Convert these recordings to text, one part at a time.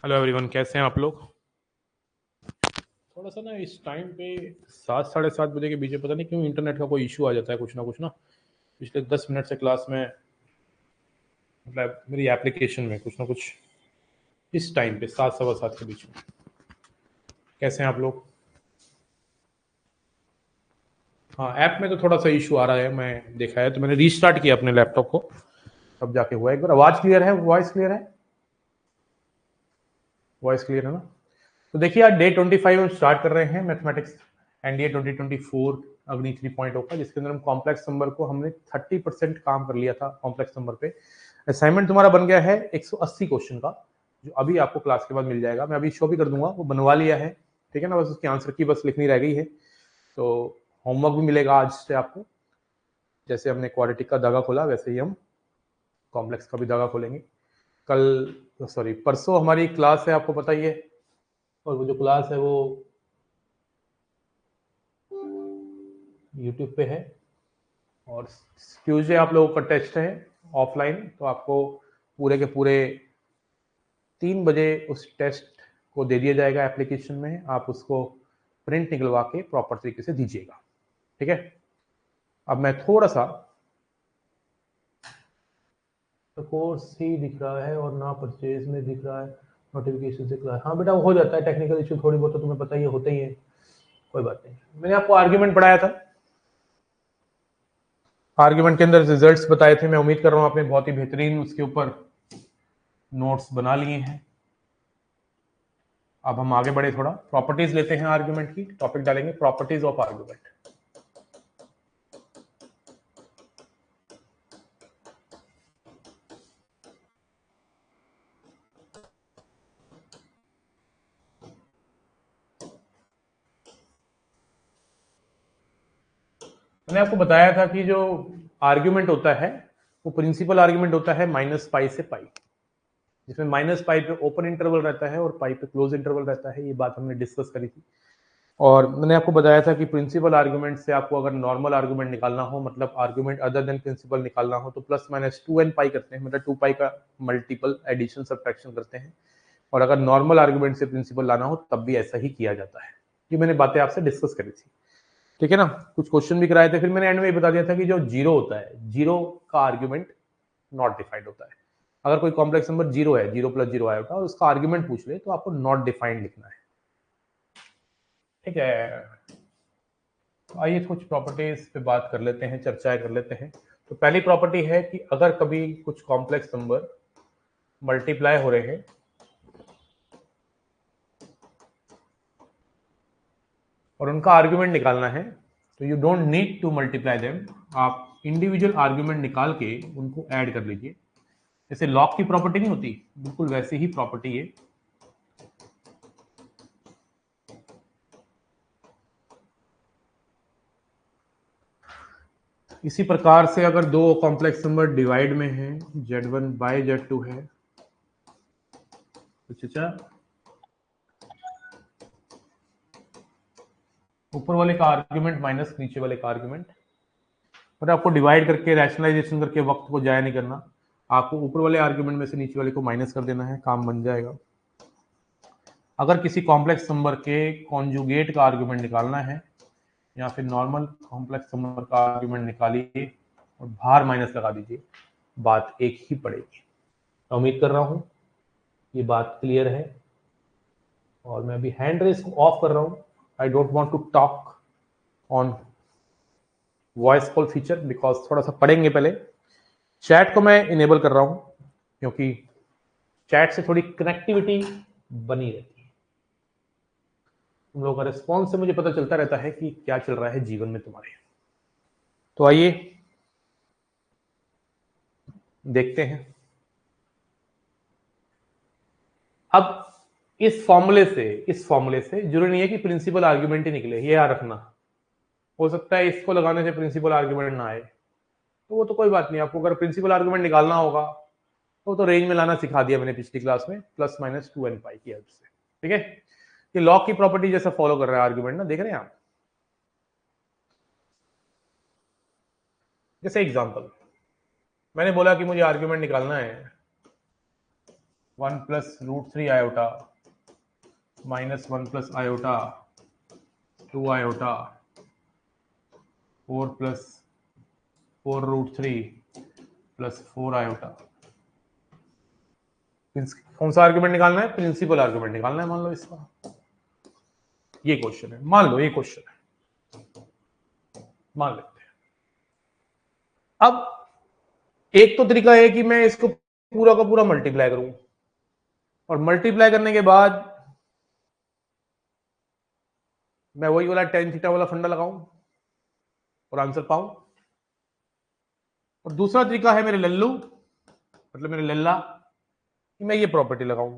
Hello everyone, कैसे हैं आप लोग। थोड़ा सा ना इस टाइम पे 7 साढ़े 7 बजे के बीच में पता नहीं क्यों इंटरनेट का कोई इशू आ जाता है, कुछ ना पिछले 10 मिनट से क्लास में मतलब मेरी एप्लीकेशन में कुछ ना कुछ इस टाइम पे 7 सवा 7 के बीच में। कैसे हैं आप लोग। हाँ, ऐप में तो थोड़ा सा इशू आ रहा है, मैं देखा है तो मैंने रीस्टार्ट किया अपने लैपटॉप को, तब जाके हुआ। एक बार आवाज़ क्लियर है, वॉइस क्लियर है, वॉइस क्लियर है ना। तो देखिए आज डे 25 हम स्टार्ट कर रहे हैं मैथमेटिक्स एनडीए 2024 अग्नि 3.0 का, जिसके अंदर हम कॉम्प्लेक्स नंबर को हमने 30% काम कर लिया था कॉम्प्लेक्स नंबर पे। असाइनमेंट तुम्हारा बन गया है 180 क्वेश्चन का, जो अभी आपको क्लास के बाद मिल जाएगा। मैं अभी शो भी कर दूंगा, वो बनवा लिया है, ठीक है ना। बस उसकी आंसर की बस लिखनी रह गई है। तो होमवर्क भी मिलेगा आज से आपको। जैसे हमने क्वाड्रेटिक का धागा खोला वैसे ही हम कॉम्प्लेक्स का भी धागा खोलेंगे। कल सॉरी परसों हमारी क्लास है, आपको पता ही है। और वो जो क्लास है वो यूट्यूब पे है। और ट्यूसडे आप लोगों का टेस्ट है ऑफलाइन, तो आपको पूरे के पूरे 3 बजे उस टेस्ट को दे दिया जाएगा एप्लीकेशन में। आप उसको प्रिंट निकलवा के प्रॉपर तरीके से दीजिएगा, ठीक है। अब मैं थोड़ा सा कोर्स ही दिख रहा है और ना परचेज में दिख रहा है, नोटिफिकेशन से क्लास। हाँ बेटा, वो हो जाता है, टेक्निकल इशू थोड़ी बहुत तो तुम्हें पता ही होते ही है, कोई बात नहीं। मैंने आपको आर्ग्यूमेंट पढ़ाया था, आर्ग्यूमेंट के अंदर रिजल्ट्स बताए थे। मैं उम्मीद कर रहा हूँ आपने बहुत ही बेहतरीन उसके ऊपर नोट्स बना लिए हैं। अब हम आगे बढ़े, थोड़ा प्रॉपर्टीज लेते हैं आर्ग्यूमेंट की। टॉपिक डालेंगे प्रॉपर्टीज ऑफ आर्ग्यूमेंट। मैंने आपको बताया था कि जो आर्ग्यूमेंट होता है वो प्रिंसिपल आर्ग्यूमेंट होता है -पाई से पाई, जिसमें -पाई पे ओपन इंटरवल रहता है और पाई पे क्लोज इंटरवल रहता है। ये बात हमने डिस्कस करी थी। और मैंने आपको बताया था कि प्रिंसिपल आर्ग्यूमेंट से आपको अगर नॉर्मल आर्ग्यूमेंट निकालना हो, मतलब आर्ग्यूमेंट अदर देन प्रिंसिपल निकालना हो, तो +-2n पाई करते हैं, मतलब 2 पाई का मल्टीपल एडिशन सब्ट्रैक्शन करते हैं। और अगर नॉर्मल आर्ग्यूमेंट से प्रिंसिपल लाना हो तब भी ऐसा ही किया जाता है। ये मैंने बातें आपसे डिस्कस करी थी, ठीक है ना। कुछ क्वेश्चन भी कराए थे। फिर मैंने एंड में बता दिया था कि जो जीरो होता है, जीरो का आर्ग्यूमेंट नॉट डिफाइंड होता है। अगर कोई कॉम्प्लेक्स नंबर जीरो है, 0 + 0 आया होता है और उसका आर्ग्यूमेंट पूछ ले तो आपको नॉट डिफाइंड लिखना है, ठीक है। तो आइए कुछ प्रॉपर्टीज पे बात कर लेते हैं, चर्चाएं कर लेते हैं। तो पहली प्रॉपर्टी है कि अगर कभी कुछ कॉम्प्लेक्स नंबर मल्टीप्लाई हो रहे हैं और उनका आर्ग्यूमेंट निकालना है, तो you don't need to multiply them. आप इंडिविजुअल आर्ग्यूमेंट निकाल के उनको ऐड कर लीजिए। जैसे लॉग की प्रॉपर्टी नहीं होती, बिल्कुल वैसे ही प्रॉपर्टी है। इसी प्रकार से अगर दो कॉम्प्लेक्स नंबर डिवाइड में है, Z1/Z2 है, तो चचा ऊपर वाले का आर्ग्यूमेंट माइनस नीचे वाले का आर्ग्यूमेंट। और आपको डिवाइड करके रैशनलाइजेशन करके वक्त को जाया नहीं करना। आपको ऊपर वाले आर्ग्यूमेंट में से नीचे वाले को माइनस कर देना है, काम बन जाएगा। अगर किसी कॉम्प्लेक्स नंबर के कॉन्जुगेट का आर्ग्यूमेंट निकालना है या फिर नॉर्मल कॉम्प्लेक्स नंबर का आर्ग्यूमेंट निकालिए और बाहर माइनस लगा दीजिए, बात एक ही पड़ेगी। तो उम्मीद कर रहा हूं ये बात क्लियर है। और मैं अभी हैंड रेस को ऑफ कर रहा हूं। I don't want to talk on voice call feature because थोड़ा सा पढ़ेंगे पहले। चैट को मैं इनेबल कर रहा हूं क्योंकि चैट से थोड़ी कनेक्टिविटी बनी रहती है। तुम लोगों का रिस्पॉन्स से मुझे पता चलता रहता है कि क्या चल रहा है जीवन में तुम्हारे। तो आइए देखते हैं। अब इस फॉर्मूले से जरूरी नहीं है कि प्रिंसिपल आर्ग्यूमेंट ही निकले, ये याद रखना। हो सकता है इसको लगाने से प्रिंसिपल आर्ग्यूमेंट ना आए, तो वो तो कोई बात नहीं। आपको अगर प्रिंसिपल आर्ग्यूमेंट निकालना होगा तो रेंज में लाना सिखा दिया मैंने पिछली क्लास में, +-2n पाई की हेल्प से, ठीक है। ये लॉग की प्रॉपर्टी जैसा फॉलो कर रहा है आर्ग्यूमेंट ना, देख रहे हैं आप। जैसे एग्जांपल मैंने बोला कि मुझे आर्ग्यूमेंट निकालना है 1 plus root 3 iota minus 1 plus iota 2 iota 4 plus 4 root 3 plus 4 iota. कौन सा आर्ग्यूमेंट निकालना है? प्रिंसिपल आर्ग्यूमेंट निकालना है। मान लो इसका ये क्वेश्चन है, मान लो ये क्वेश्चन है, मान लेते हैं। अब एक तो तरीका है कि मैं इसको पूरा का पूरा मल्टीप्लाई करूं और मल्टीप्लाई करने के बाद मैं वही वाला tan थीटा वाला फंडा लगाऊं और आंसर पाऊं। और दूसरा तरीका है मेरे लल्लू, मतलब मेरे लल्ला, कि मैं ये प्रॉपर्टी लगाऊं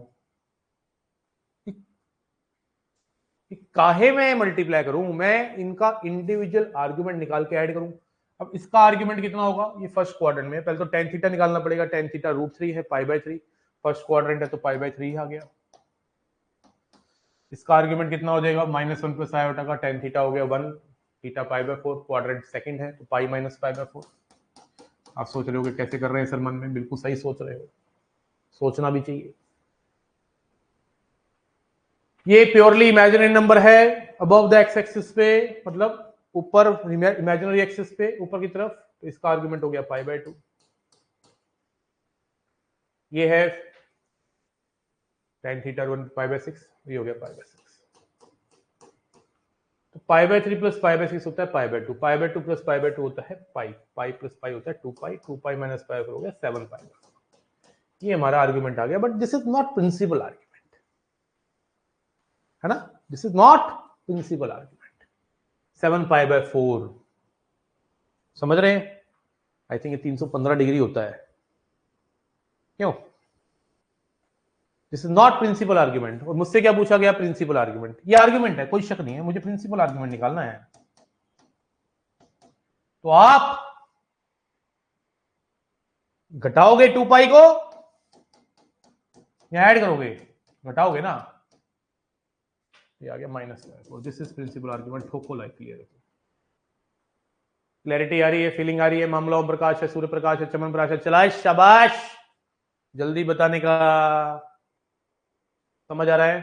कि काहे में मल्टीप्लाई करूं, मैं इनका इंडिविजुअल आर्ग्यूमेंट निकाल के ऐड करूं। अब इसका आर्ग्यूमेंट कितना होगा? ये फर्स्ट क्वाड्रेंट में, पहले तो tan थीटा निकालना पड़ेगा। tan थीटा रूट 3 है, π/3, फर्स्ट क्वाड्रेंट है तो π/3 आ गया। इसका आर्ग्यूमेंट कितना हो जाएगा? -1 प्लस आयोटा का tan थीटा हो गया 1, थीटा π/4, क्वाड्रेंट सेकंड है तो पाई माइनस π/4। आप सोच रहे हो कि कैसे कर रहे हैं सर मन में? बिल्कुल सही सोच रहे हो, सोचना भी चाहिए। ये प्योरली इमेजिनरी नंबर है अबव द एक्स एक्सिस पे, मतलब ऊपर इमेजिनरी एक्सिस पे ऊपर की तरफ। तो इसका आर्गुमेंट हो गया π/2। ये है tan थीटा 1 π/6, ये हो गया π/6। तो π/3 प्लस π/6 होता है π/2, π/2 प्लस π/2 होता है पाई, पाई प्लस पाई होता है 2 पाई माइनस पाई हो गया 7 पाई। ये हमारा आर्गुमेंट आ गया, but this is not principal argument, है ना? This is not principal argument. 7 π/4 समझ रहे हैं? आई थिंक ये 315 डिग्री होता है, क्यों? This is not principal argument. और मुझसे क्या पूछा गया? Principal argument. ये आर्गुमेंट है, कोई शक नहीं है, मुझे प्रिंसिपल आर्गुमेंट निकालना है। तो आप घटाओगे 2 पाई को या ऐड करोगे? घटाओगे ना, ये आ गया -5। This is principal argument. ठोको लाइक क्लियर। क्लैरिटी आ रही है, फीलिंग आ रही है? मामला ओम प्रकाश है, सूर्य प्रकाश है, चमन प्रकाश है, चला शाबाश, जल्दी बताने का। समझ आ रहा है?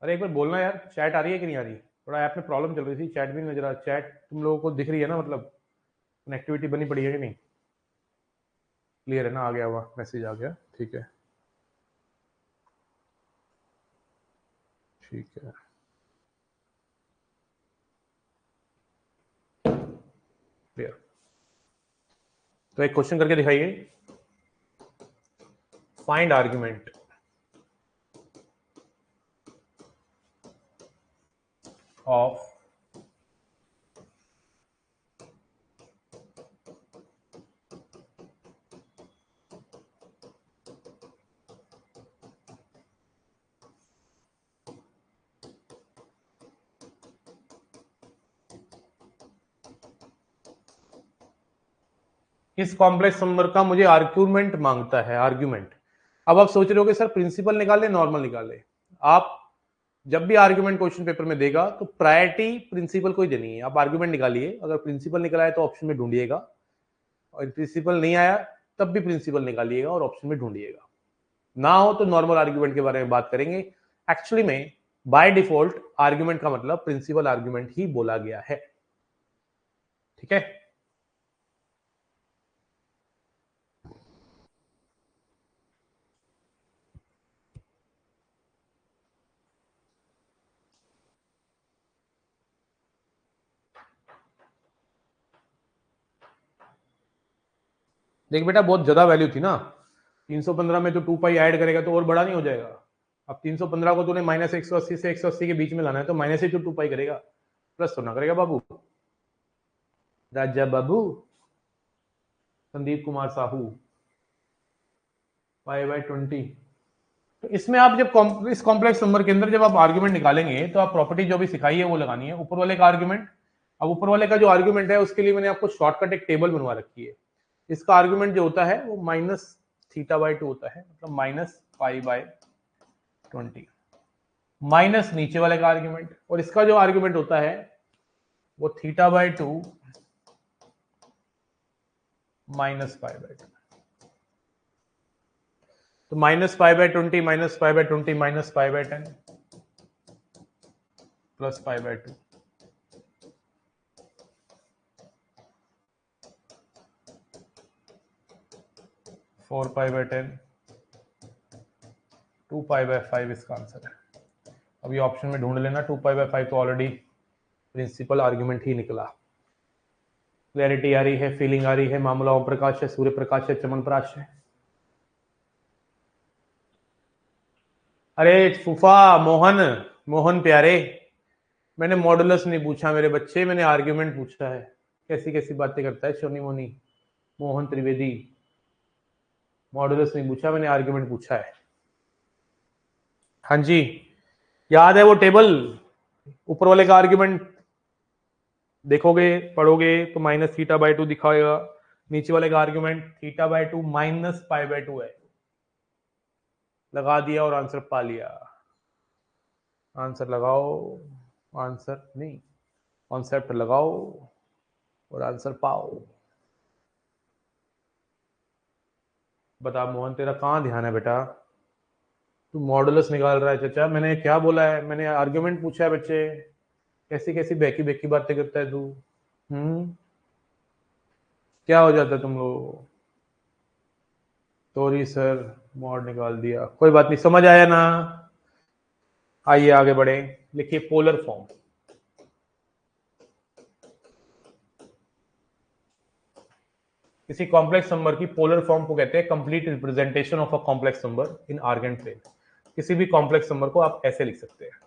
अरे एक बार बोलना यार, चैट आ रही है कि नहीं आ रही? थोड़ा ऐप में प्रॉब्लम चल रही थी, चैट भी नहीं नजर आ। चैट तुम लोगों को दिख रही है ना? मतलब कनेक्टिविटी बनी पड़ी है कि नहीं? क्लियर है ना? आ गया हुआ मैसेज आ गया, ठीक है, ठीक है, क्लियर। तो एक क्वेश्चन करके दिखाइए। फाइंड आर्ग्यूमेंट ऑफ इस कॉम्प्लेक्स नंबर का मुझे आर्ग्यूमेंट मांगता है, आर्ग्यूमेंट। अब आप सोच रहे हो कि सर प्रिंसिपल निकाले नॉर्मल निकाले? आप जब भी आर्ग्यूमेंट क्वेश्चन पेपर में देगा तो प्रायोरिटी प्रिंसिपल को ही देनी है। आप आर्ग्यूमेंट निकालिए, अगर प्रिंसिपल निकला है तो ऑप्शन में ढूंढिएगा, और प्रिंसिपल नहीं आया तब भी प्रिंसिपल निकालिएगा और ऑप्शन में ढूंढिएगा। ना हो तो नॉर्मल आर्ग्यूमेंट के बारे में बात करेंगे। एक्चुअली में बाय डिफॉल्ट आर्ग्यूमेंट का मतलब प्रिंसिपल आर्ग्यूमेंट ही बोला गया है, ठीक है? देख बेटा, बहुत ज्यादा वैल्यू थी ना 315 में, तो 2 पाई ऐड करेगा तो और बड़ा नहीं हो जाएगा? अब 315 को तूने -180 से 180 के बीच में लाना है, तो माइनस ही तो 2 पाई करेगा, प्लस तो ना करेगा बाबू। राजा बाबू, संदीप कुमार साहू, π/20। तो इसमें आप जब इस कॉम्प्लेक्स नंबर के अंदर जब आप आर्ग्यूमेंट निकालेंगे तो आप प्रॉपर्टी जो भी सिखाई है वो लगानी है, ऊपर वाले का आर्ग्यूमेंट। अब ऊपर वाले का जो आर्ग्यूमेंट है उसके लिए मैंने आपको शॉर्टकट एक टेबल बनवा रखी है। इसका आर्ग्यूमेंट जो होता है वो -θ/2 होता है, मतलब -π/2 20 माइनस नीचे वाले का आर्ग्यूमेंट, और इसका जो आर्ग्यूमेंट होता है वो θ/2 माइनस π/2। तो minus π/20 minus π/20 minus π/10 plus π/2। Four π/10 2π/5 इसका आंसर है। अब ये ऑप्शन में ढूंढ लेना, 2π/5 तो ऑलरेडी प्रिंसिपल आर्ग्यूमेंट ही निकला। क्लैरिटी आ रही है, फीलिंग आ रही है, मामला ओम प्रकाश है, सूर्य प्रकाश है, चमन प्रकाश है। अरे फूफा मोहन प्यारे, मैंने मॉडुलस नहीं पूछा मेरे बच्चे, मैंने आर्ग्यूमेंट पूछा है। कैसी कैसी बातें करता है शोनी मोनी मोहन त्रिवेदी, मॉडुलस नहीं पूछा, मैंने आर्ग्यूमेंट पूछा है। हाँ जी, याद है वो टेबल, ऊपर वाले का आर्ग्यूमेंट देखोगे पढ़ोगे तो माइनस θ/2 दिखाएगा, नीचे वाले का आर्ग्यूमेंट θ/2 माइनस π/2 है। लगा दिया और आंसर पा लिया। आंसर लगाओ, आंसर नहीं, कॉन्सेप्ट लगाओ और आंसर पाओ। बता मोहन, तेरा कहाँ ध्यान है बेटा? तू मॉडुलस निकाल रहा है चाचा। मैंने क्या बोला है? मैंने आर्ग्यूमेंट पूछा है बच्चे। कैसी कैसी बेकी बेकी बातें करता है तू? क्या हो जाता है तुम लोग? सॉरी सर, मॉड निकाल दिया, कोई बात नहीं, समझ आया ना? आइए आगे बढ़े। लिखिए पोलर फॉर्म। किसी कॉम्प्लेक्स नंबर की पोलर फॉर्म को कहते हैं complete representation of a complex number in Argand plane. किसी भी कॉम्प्लेक्स नंबर को आप ऐसे लिख सकते हैं।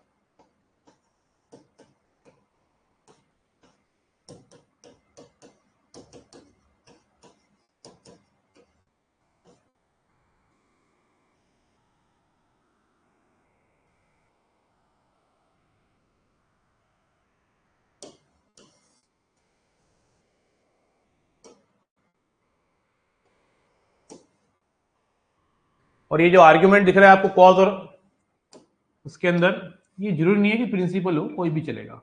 और ये जो आर्ग्यूमेंट दिख रहा है आपको कॉज और उसके अंदर, ये जरूरी नहीं है कि प्रिंसिपल हो, कोई भी चलेगा।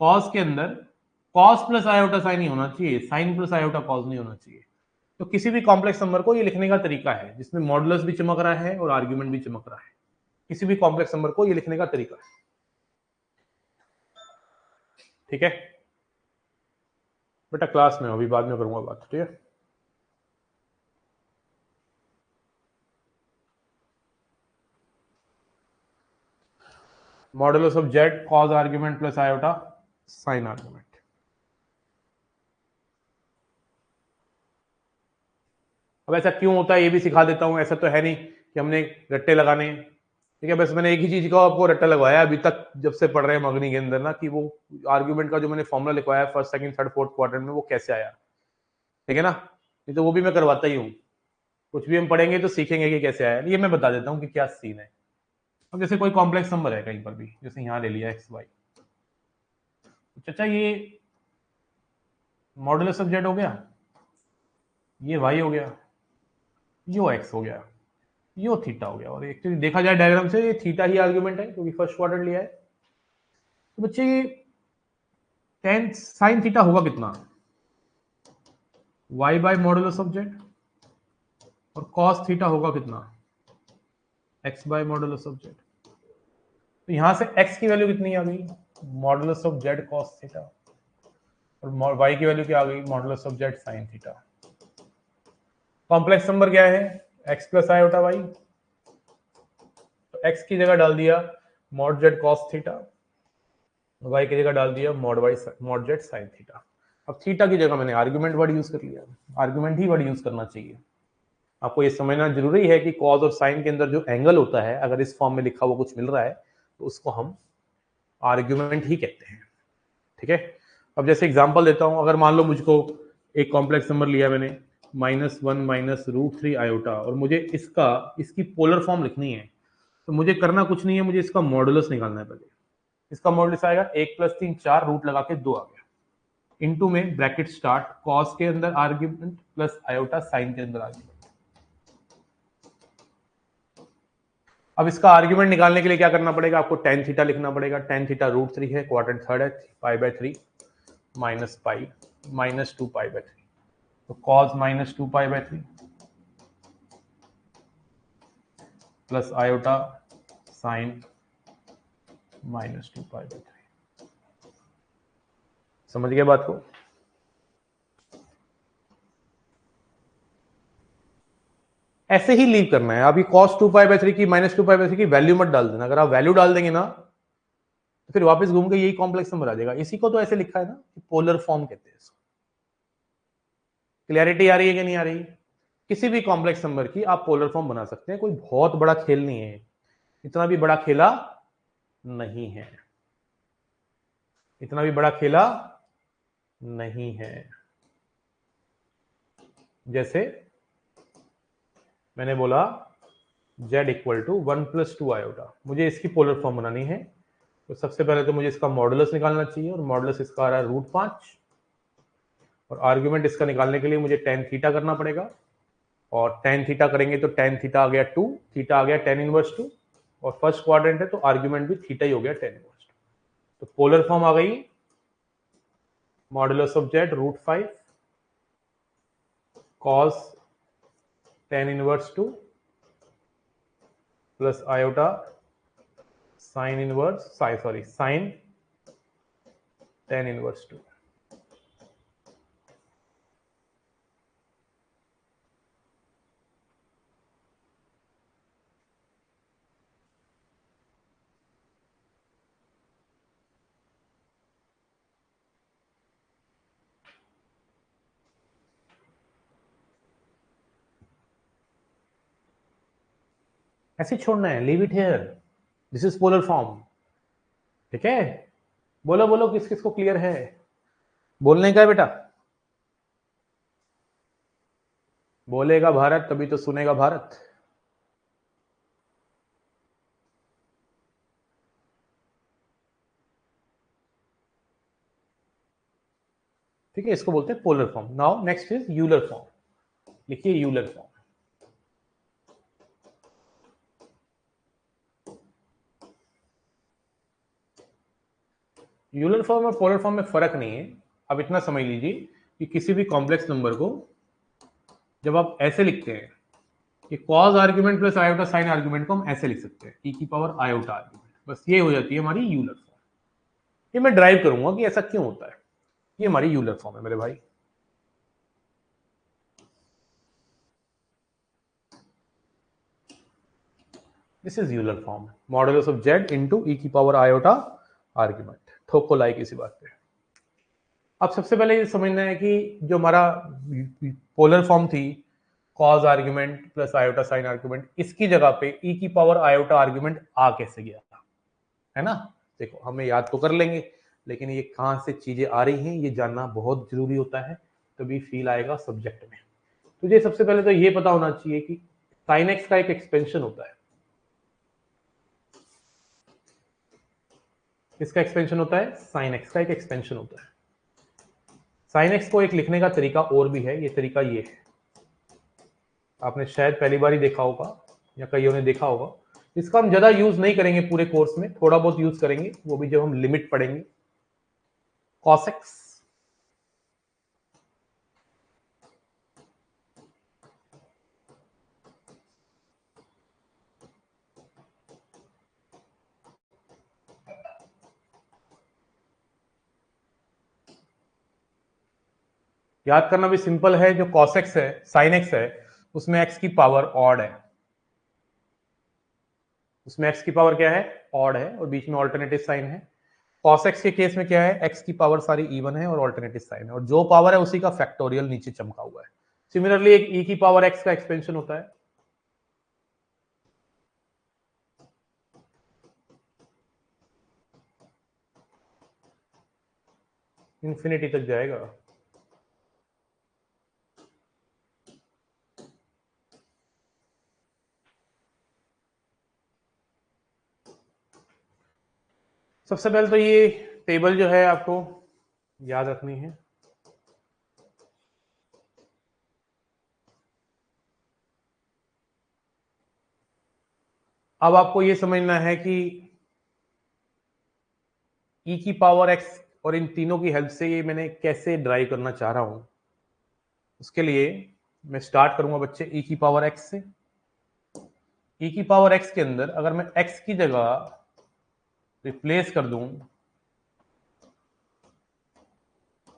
कॉस के अंदर कॉस प्लस आयोटा साइन ही होना चाहिए, साइन प्लस आयोटा कॉस नहीं होना चाहिए। तो किसी भी कॉम्प्लेक्स नंबर को ये लिखने का तरीका है जिसमें मॉडुलस भी चमक रहा है और आर्ग्यूमेंट भी चमक रहा है। किसी भी कॉम्प्लेक्स नंबर को ये लिखने का तरीका है, ठीक है बेटा? क्लास में अभी बाद में करूंगा बात, ठीक है? Modulus of z cos argument plus iota sine argument. अब ऐसा क्यों होता है ये भी सिखा देता हूं। ऐसा तो है नहीं कि हमने रट्टे लगाने, ठीक है? बस मैंने एक ही चीज का आपको रट्टा लगवाया अभी तक जब से पढ़ रहे हैं मगनी के अंदर ना, कि वो आर्ग्यूमेंट का जो मैंने फॉर्मूला लिखवाया first second third fourth quadrant में वो कैसे आया, ठीक है ना? नहीं तो वो भी मैं करवाता ही हूँ। कुछ भी हम पढ़ेंगे तो सीखेंगे कि कैसे आया। ये मैं बता देता हूँ कि क्या सीन है। अब जैसे कोई कॉम्प्लेक्स नंबर है कहीं पर भी, जैसे यहाँ ले लिया एक्स वाई, चाचा ये मॉडुलस ऑफ जेड हो गया, ये वाई हो गया, यो एक्स हो गया, यो थीटा हो गया। और एक्चुअली देखा जाए डायग्राम से ये थीटा ही आर्ग्यूमेंट है क्योंकि फर्स्ट क्वाड्रेंट लिया है। तो बच्चे ये टेन साइन थीटा होगा कितना? y by modulus of z. और कॉस थीटा होगा कितना? x by modulus of z. तो यहां से x की वैल्यू कितनी आ गई? Modulus of z cos theta. और y की वैल्यू क्या आ गई? Modulus of z sine theta. Complex number क्या है? x plus iota y। तो x की जगह डाल दिया mod z cos theta, y की जगह डाल दिया मॉड जेड साइन थीटा। अब थीटा की जगह मैंने आर्ग्यूमेंट वर्ड यूज कर लिया। आर्ग्यूमेंट ही वर्ड यूज करना चाहिए। आपको ये समझना जरूरी है कि कॉज और साइन के अंदर जो एंगल होता है, अगर इस फॉर्म में लिखा हुआ कुछ मिल रहा है तो उसको हम आर्ग्यूमेंट ही कहते हैं, ठीक है? अब जैसे एग्जांपल देता हूं, अगर मान लो मुझको एक कॉम्प्लेक्स नंबर लिया मैंने -1 माइनस √3 आयोटा, और मुझे इसकी पोलर फॉर्म लिखनी है, तो मुझे करना कुछ नहीं है, मुझे इसका मॉडुलस निकालना है। पहले इसका मॉडुलस आएगा 1 + 3 4, रूट लगा के 2 आ गया, इनटू में ब्रैकेट स्टार्ट, कॉस के अंदर आर्ग्यूमेंट प्लस आयोटा साइन के अंदर आ गया। अब इसका आर्ग्यूमेंट निकालने के लिए क्या करना पड़ेगा, आपको tan थीटा लिखना पड़ेगा। tan थीटा √3 है, क्वाड्रेंट थर्ड है, π/3 माइनस पाई माइनस 2π/3, तो cos minus 2π/3 plus iota sine minus 2π/3। समझ गए बात को? ऐसे ही लीव करना है। अभी cos 2π/3 की माइनस 2π/3 की वैल्यू मत डाल देना। अगर आप वैल्यू डाल देंगे ना तो फिर वापस घूम के यही कॉम्प्लेक्स नंबर आ जाएगा। इसी को तो ऐसे लिखा है ना कि पोलर फॉर्म कहते हैं इसको। क्लियरिटी आ रही है कि नहीं आ रही? किसी भी कॉम्प्लेक्स नंबर की आप पोलर फॉर्म बना सकते हैं, कोई बहुत बड़ा खेल नहीं है, इतना भी बड़ा खेला नहीं है, इतना भी बड़ा खेला नहीं है। जैसे मैंने बोला z इक्वल टू 1 + 2 आयोटा, मुझे इसकी पोलर फॉर्म बनानी है, तो सबसे पहले तो मुझे इसका मॉडुलस निकालना चाहिए, और मॉडुलस इसका आ रहा है √5, और आर्ग्यूमेंट इसका निकालने के लिए मुझे tan थीटा करना पड़ेगा, और tan थीटा करेंगे तो tan थीटा आ गया 2, थीटा आ गया tan इनवर्स 2, और फर्स्ट क्वाड्रेंट है तो आर्ग्यूमेंट भी थीटा ही हो गया tan इनवर्स 2। तो पोलर फॉर्म आ गई modulus of z √5 cos tan inverse 2 plus iota sine inverse sine tan inverse 2। ऐसे छोड़ना है, leave it here, this is polar form. ठीक है, बोलो बोलो किस किस को क्लियर है? बोलने का है बेटा, बोलेगा भारत तभी तो सुनेगा भारत। ठीक है, इसको बोलते हैं polar form. Now next is Euler form. लिखिए यूलर फॉर्म। यूलर फॉर्म और पोलर फॉर्म में फर्क नहीं है। अब इतना समझ लीजिए कि किसी भी कॉम्प्लेक्स नंबर को जब आप ऐसे लिखते हैं कि cos argument plus iota sine argument को हम ऐसे लिख सकते हैं, e की पावर आयोटा आर्ग्यूमेंट, बस ये हो जाती है हमारी यूलर फॉर्म। ये मैं ड्राइव करूंगा कि ऐसा क्यों होता है। ये हमारी यूलर फॉर्म है मेरे भाई। This is Euler form, modulus of z into e की पावर आयोटा आर्ग्यूमेंट। ठोको लाइक इसी बात पे। अब सबसे पहले ये समझना है कि जो हमारा पोलर फॉर्म थी cos argument plus iota sine argument, इसकी जगह पे e की पावर आयोटा आर्ग्यूमेंट आ कैसे गया था, है ना? देखो हमें याद तो कर लेंगे, लेकिन ये कहां से चीजें आ रही हैं ये जानना बहुत जरूरी होता है, तभी फील आएगा सब्जेक्ट में। तुझे सबसे पहले तो ये पता होना चाहिए कि साइन एक्स का एक एक्सपेंशन होता है। किसका एक्सपेंशन होता है? साइन एक्स का एक एक्सपेंशन होता है। साइन एक्स को एक लिखने का तरीका और भी है, ये तरीका ये है, आपने शायद पहली बार ही देखा होगा या कईयों ने देखा होगा। इसका हम ज्यादा यूज नहीं करेंगे पूरे कोर्स में, थोड़ा बहुत यूज करेंगे, वो भी जब हम लिमिट पढ़ेंगे। cos x याद करना भी सिंपल है। जो cos x है, sin x है, उसमें x की पावर ऑड है, उसमें x की पावर क्या है? ऑड है, और बीच में ऑल्टरनेटिव साइन है। cos x के केस में क्या है? x की पावर सारी इवन है और ऑल्टरनेटिव साइन है, और जो पावर है उसी का फैक्टोरियल नीचे चमका हुआ है। सिमिलरली एक e की पावर x का एक्सपेंशन होता है, इंफिनिटी तक जाएगा। सबसे पहले तो ये टेबल जो है आपको याद रखनी है। अब आपको ये समझना है कि e की पावर x और इन तीनों की हेल्प से ये मैंने कैसे ड्राइव करना चाह रहा हूं। उसके लिए मैं स्टार्ट करूंगा बच्चे e की पावर x से। e की पावर x के अंदर अगर मैं x की जगह रिप्लेस कर दूं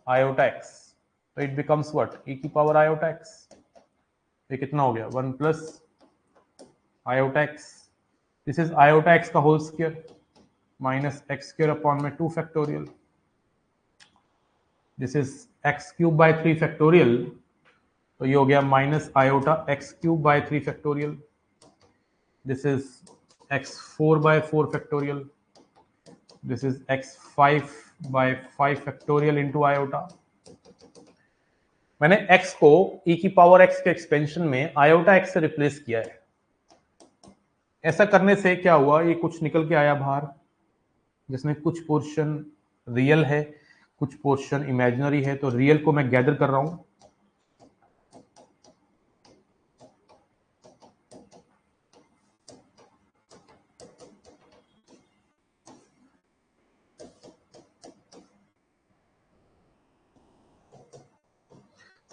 आयोटा x, तो इट बिकम्स व्हाट, e की पावर आयोटा x। ये कितना हो गया, 1 plus iota x, this is iota x का whole square minus x square upon में 2 factorial, this is x cube by 3 factorial, तो ये हो गया minus iota x cube by 3 factorial, this is x 4 by 4 factorial, this is x 5 by 5 factorial into iota. मैंने x को e की power x के expansion में आयोटा x से रिप्लेस किया है। ऐसा करने से क्या हुआ, ये कुछ निकल के आया बाहर जिसमें कुछ पोर्शन रियल है कुछ पोर्शन इमेजिनरी है, तो रियल को मैं गैदर कर रहा हूं,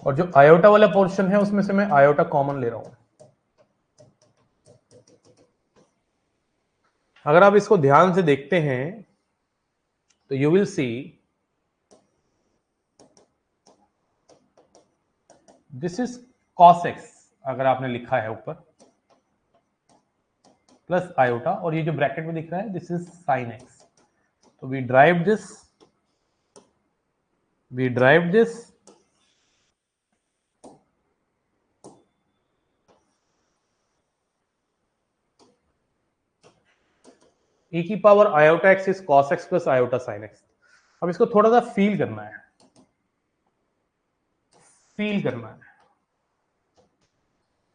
और जो आयोटा वाला पोर्शन है उसमें से मैं आयोटा कॉमन ले रहा हूं। अगर आप इसको ध्यान से देखते हैं तो you will see this is cos x, अगर आपने लिखा है ऊपर प्लस आयोटा, और ये जो ब्रैकेट में दिख रहा है दिस इज साइन एक्स। तो वी ड्राइव दिस e की power iota x is cos x plus iota sine x. अब इसको थोड़ा सा फील करना है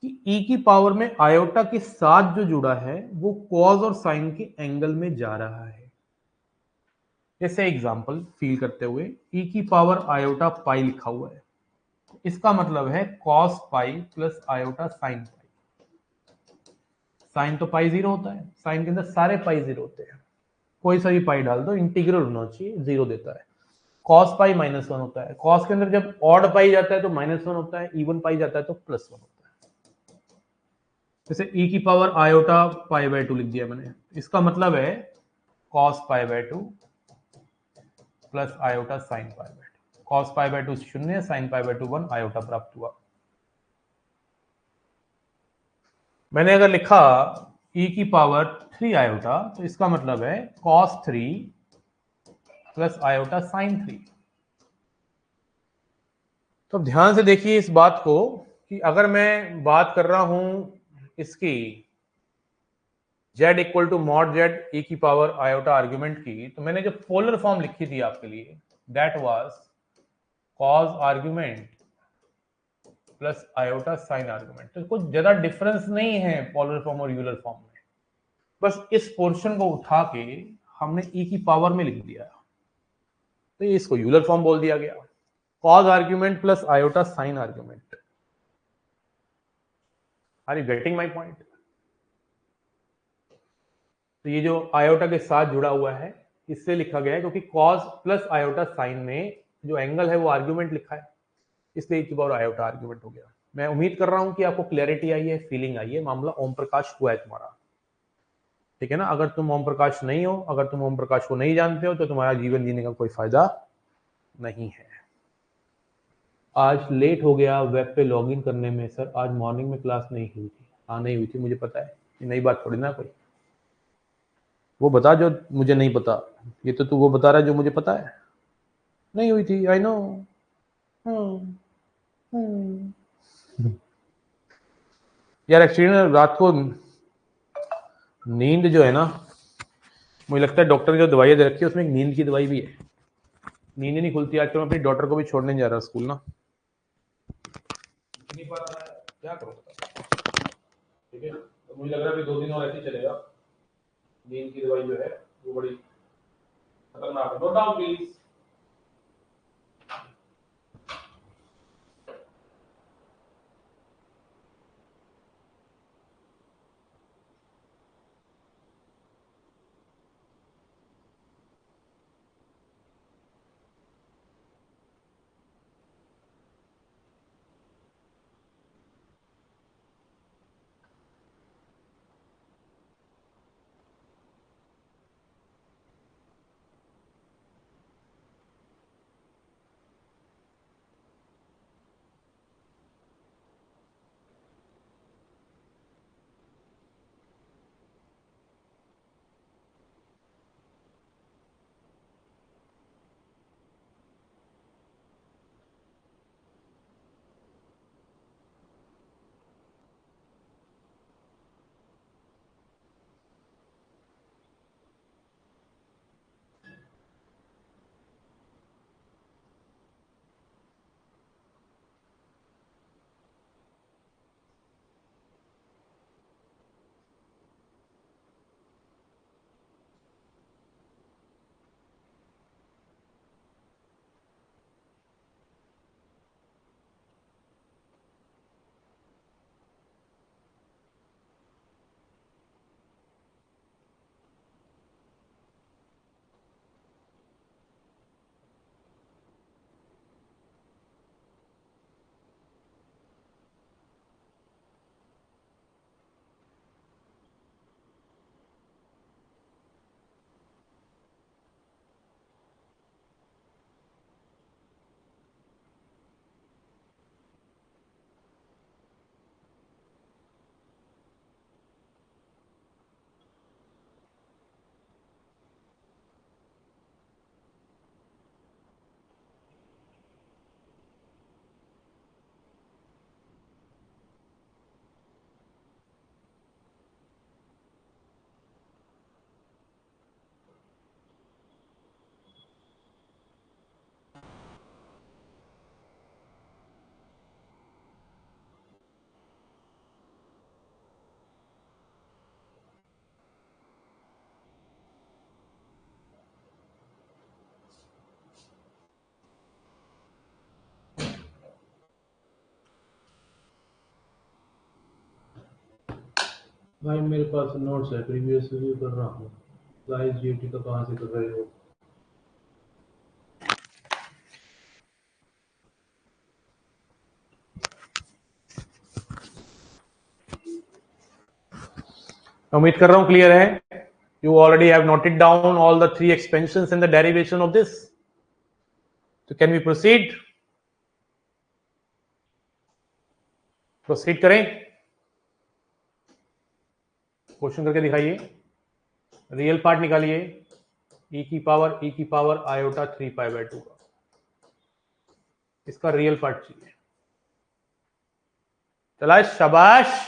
कि e की पावर में आयोटा के साथ जो जुड़ा है वो कॉस और साइन के एंगल में जा रहा है। जैसे एग्जांपल फील करते हुए e की पावर आयोटा पाई लिखा हुआ है, इसका मतलब है cos pi plus iota sine pi. Sine तो पाई जीरो होता है, साइन के अंदर सारे पाई जीरो होते हैं, कोई सा भी पाई डाल दो इंटीग्रल होना चाहिए, जीरो देता है। कॉस पाई माइनस वन होता है, कॉस के अंदर जब ऑड पाई जाता है तो माइनस वन होता है, इवन पाई जाता है तो प्लस वन होता है। जैसे e की power iota pi by two लिख दिया मैंने, इसका मतलब है cos pi by two plus iota sine pi by two. Cos pi by two शून्य, sine pi by two 1, iota प्राप्त हुआ। मैंने अगर लिखा e की पावर 3 आयोटा, तो इसका मतलब है कॉस 3 प्लस आयोटा साइन 3। तो ध्यान से देखिए इस बात को कि अगर मैं बात कर रहा हूं इसकी z equal to mod z e की पावर आयोटा आर्ग्यूमेंट की, तो मैंने जो पोलर फॉर्म लिखी थी आपके लिए that was cos argument plus iota sine argument. तो कुछ ज्यादा डिफरेंस नहीं है पोलर फॉर्म और यूलर फॉर्म में, बस इस पोर्शन को उठा के हमने e की पावर में लिख दिया, तो ये इसको यूलर फॉर्म बोल दिया गया, cos argument plus iota sine argument. Are you getting my point? तो ये जो आयोटा के साथ जुड़ा हुआ है इससे लिखा गया है क्योंकि कॉस प्लस आयोटा साइन में जो एंगल है वो आर्ग्यूमेंट लिखा है, इसलिए e की पावर आयोटा आर्ग्यूमेंट हो गया। मैं उम्मीद कर रहा हूं कि आपको क्लैरिटी आई है, फीलिंग आई है, मामला ओम प्रकाश हुआ है तुम्हारा, ठीक है ना। अगर तुम ओम प्रकाश नहीं हो, अगर तुम ओम प्रकाश को नहीं जानते हो तो तुम्हारा जीवन जीने का कोई फायदा नहीं है। आज लेट हो गया वेब पे लॉगिन करने में सर, आज मॉर्निंग में क्लास नहीं हुई थी। हाँ नहीं हुई थी, मुझे पता है, ये नई बात थोड़ी ना कोई। वो बता जो मुझे नहीं पता, ये तो तू वो बता रहा है जो मुझे पता है। नहीं हुई थी, आई नो। यार एक्चुअली रात को नींद जो है ना, मुझे लगता है डॉक्टर ने जो दवाइयाँ दे रखी है उसमें एक नींद की दवाई भी है। नींद ही नहीं खुलती आजकल। मैं अपनी डॉटर को भी छोड़ने जा रहा स्कूल ना, नहीं पता क्या करूँ, ठीक है। तो मुझे लग रहा है कि 2 दिन और ऐसे ही चलेगा। नींद की दवाई जो है वो बड़ी खतरनाक है। Note down please. भाई मेरे पास नोट्स है, प्रीवियस रिव्यू कर रहा हूँ। गाइस जीटी का कहाँ से कर रहे हो? उम्मीद कर रहा हूं क्लियर है। You already have noted down all the 3 expansions in the derivation of this. तो कैन वी प्रोसीड? प्रोसीड करें। क्वेश्चन करके दिखाइए। रियल पार्ट निकालिए। e की पावर आयोटा 3π/2 का, इसका रियल पार्ट चाहिए। चला शाबाश।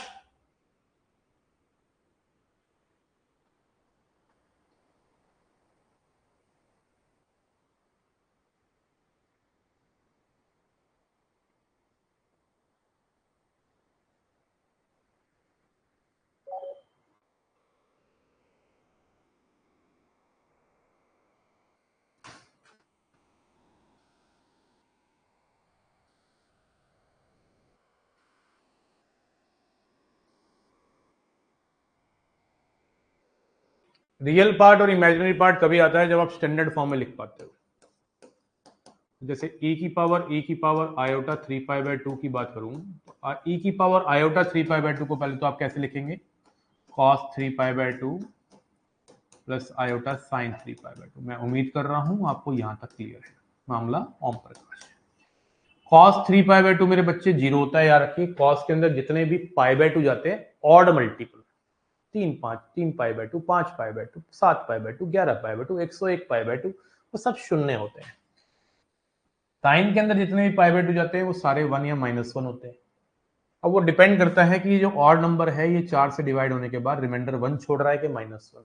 रियल पार्ट और इमेजिनरी पार्ट तभी आता है जब आप स्टैंडर्ड फॉर्म में लिख पाते हो। जैसे e की पावर आयोटा 3π/2 की बात करूं तो e की पावर आयोटा 3π/2 को पहले तो आप कैसे लिखेंगे? cos 3π/2 plus iota sine 3π/2। मैं उम्मीद कर रहा हूं आपको यहां तक क्लियर है। मामला ओम प्रकाश। cos 3π/2 मेरे बच्चे जीरो होता है, याद रखिए। cos के अंदर जितने भी π/2 जाते हैं ऑड मल्टीपल, 3π/2, 5π/2, 7π/2, 11π/2, 101π/2, वो सब शून्य होते हैं। साइन के अंदर जितने भी π/2 जाते हैं वो सारे 1 या -1 होते हैं। अब वो डिपेंड करता है कि जो ऑड नंबर है ये 4 से डिवाइड होने के बाद रिमाइंडर 1 छोड़ रहा है कि -1।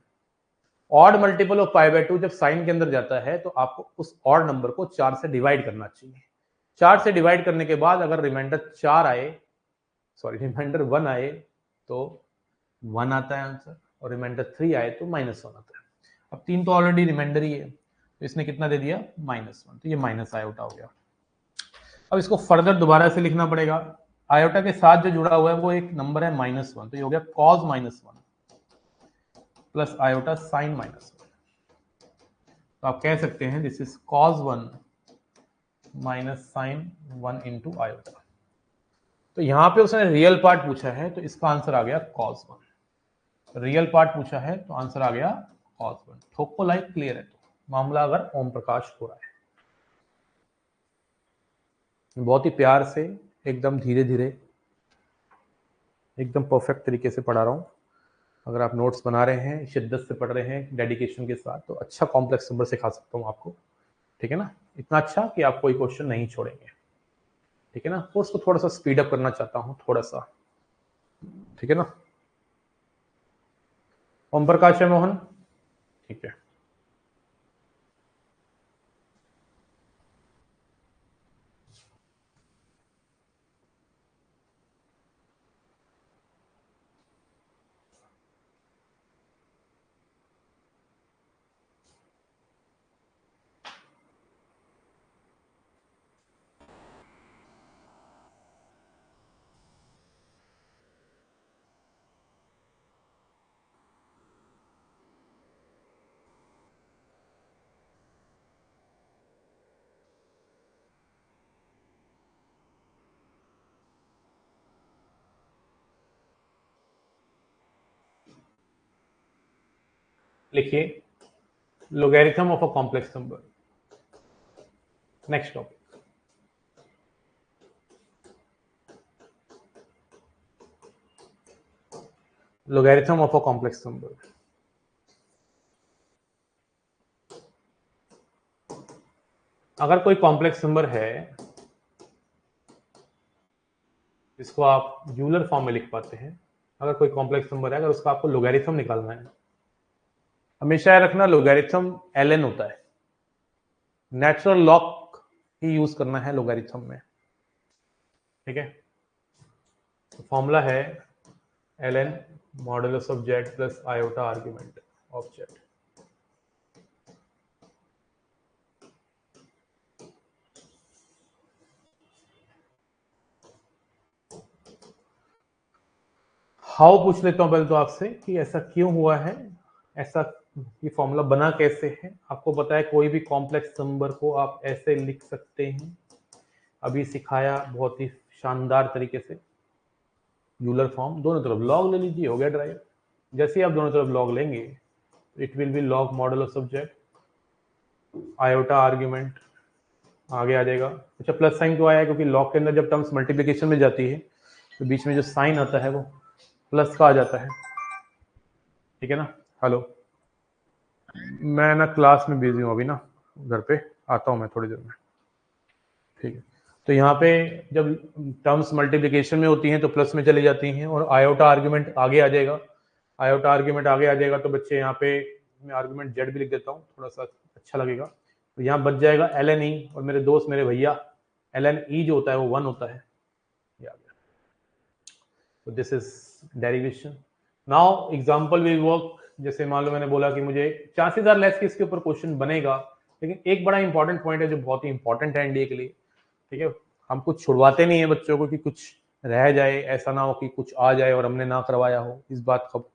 ऑड मल्टीपल ऑफ π/2 जब साइन के अंदर जाता है तो आपको उस ऑड नंबर को 4 से डिवाइड करना चाहिए। 4 से डिवाइड करने के बाद अगर रिमाइंडर 4 आए, सॉरी रिमाइंडर 1 आए तो 1 आता है आंसर, और रिमाइंडर 3 आए तो -1 आता है। अब 3 तो ऑलरेडी रिमाइंडर ही है, तो इसने कितना दे दिया? -1, तो ये माइनस आयोटा हो गया। अब इसको फर्दर दोबारा से लिखना पड़ेगा। आयोटा के साथ जो जुड़ा हुआ है वो एक नंबर है -1, तो ये हो गया cos -1 प्लस आयोटा साइन -1। तो आप कह सकते हैं this is cos 1 minus sine 1 into iota. तो यहां पे उसने रियल पार्ट पूछा है तो इसका आंसर आ गया cos 1। रियल पार्ट पूछा है तो आंसर आ गया cos 1। ठोको लाइक क्लियर है। तो मामला अगर ओम प्रकाश हो रहा है, बहुत ही प्यार से, एकदम धीरे धीरे, एकदम परफेक्ट तरीके से पढ़ा रहा हूं। अगर आप नोट्स बना रहे हैं, शिद्दत से पढ़ रहे हैं, डेडिकेशन के साथ, तो अच्छा कॉम्प्लेक्स नंबर सिखा सकता हूं आपको। ठीक है ना? इतना अच्छा कि आप कोई क्वेश्चन नहीं छोड़ेंगे। ठीक है ना? कोर्स को थोड़ा सा स्पीड अप करना चाहता हूं, थोड़ा सा। ठीक है ना? ओम प्रकाश है मोहन? ठीक है। लिखिए logarithm of a complex number। Next topic. logarithm of a complex number। अगर कोई कॉम्प्लेक्स नंबर है जिसको आप यूलर फॉर्म में लिख पाते हैं, अगर कोई कॉम्प्लेक्स नंबर है, अगर उसका आपको लोगैरिथम निकालना है, हमेशा याद रखना लोगैरिथम ln होता है। नेचुरल लॉग ही यूज करना है लोगैरिथम में। ठीक है? तो फॉर्मूला है ln modulus of z plus iota argument of z। How पूछ लेता हूँ पहले तो आपसे कि ऐसा क्यों हुआ है, ऐसा ये फॉर्मूला बना कैसे है। आपको पता है कोई भी कॉम्प्लेक्स नंबर को आप ऐसे लिख सकते हैं, अभी सिखाया बहुत ही शानदार तरीके से। यूलर फॉर्म, दोनों तरफ लॉग ले लीजिए, हो गया ड्राइव। जैसे ही आप दोनों तरफ लॉग लेंगे, it will be log modulus of z, iota argument आगे आ जाएगा। अच्छा, प्लस साइन क्यों आया? क्योंकि लॉग के अंदर जब टर्म्स मल्टीप्लिकेशन में जाती है तो बीच में जो साइन आता है वो प्लस का आ जाता है, ठीक है ना। हेलो, मैं ना क्लास में बिजी हूँ अभी ना, घर पे आता हूँ मैं थोड़ी देर में, ठीक है। तो यहाँ पे जब टर्म्स मल्टीप्लिकेशन में होती हैं तो प्लस में चली जाती हैं और आयोटा आर्ग्यूमेंट आगे आ जाएगा। आयोटा आर्ग्यूमेंट आगे आ जाएगा तो बच्चे यहाँ पे मैं आर्ग्यूमेंट जेड भी लिख देता हूँ, थोड़ा सा अच्छा लगेगा। तो यहाँ बच जाएगा एल एन ई, और मेरे दोस्त मेरे भैया एल एन ई जो होता है वो 1 होता है। तो this is derivation. Now example will work. जैसे मान लो मैंने बोला कि मुझे चांसेस आर लेस कि इसके ऊपर क्वेश्चन बनेगा, लेकिन एक बड़ा इंपॉर्टेंट पॉइंट है जो बहुत ही इंपॉर्टेंट है एनडीए के लिए, ठीक है। हम कुछ छुड़वाते नहीं है बच्चों को कि कुछ रह जाए, ऐसा ना हो कि कुछ आ जाए और हमने ना करवाया हो। इस बात को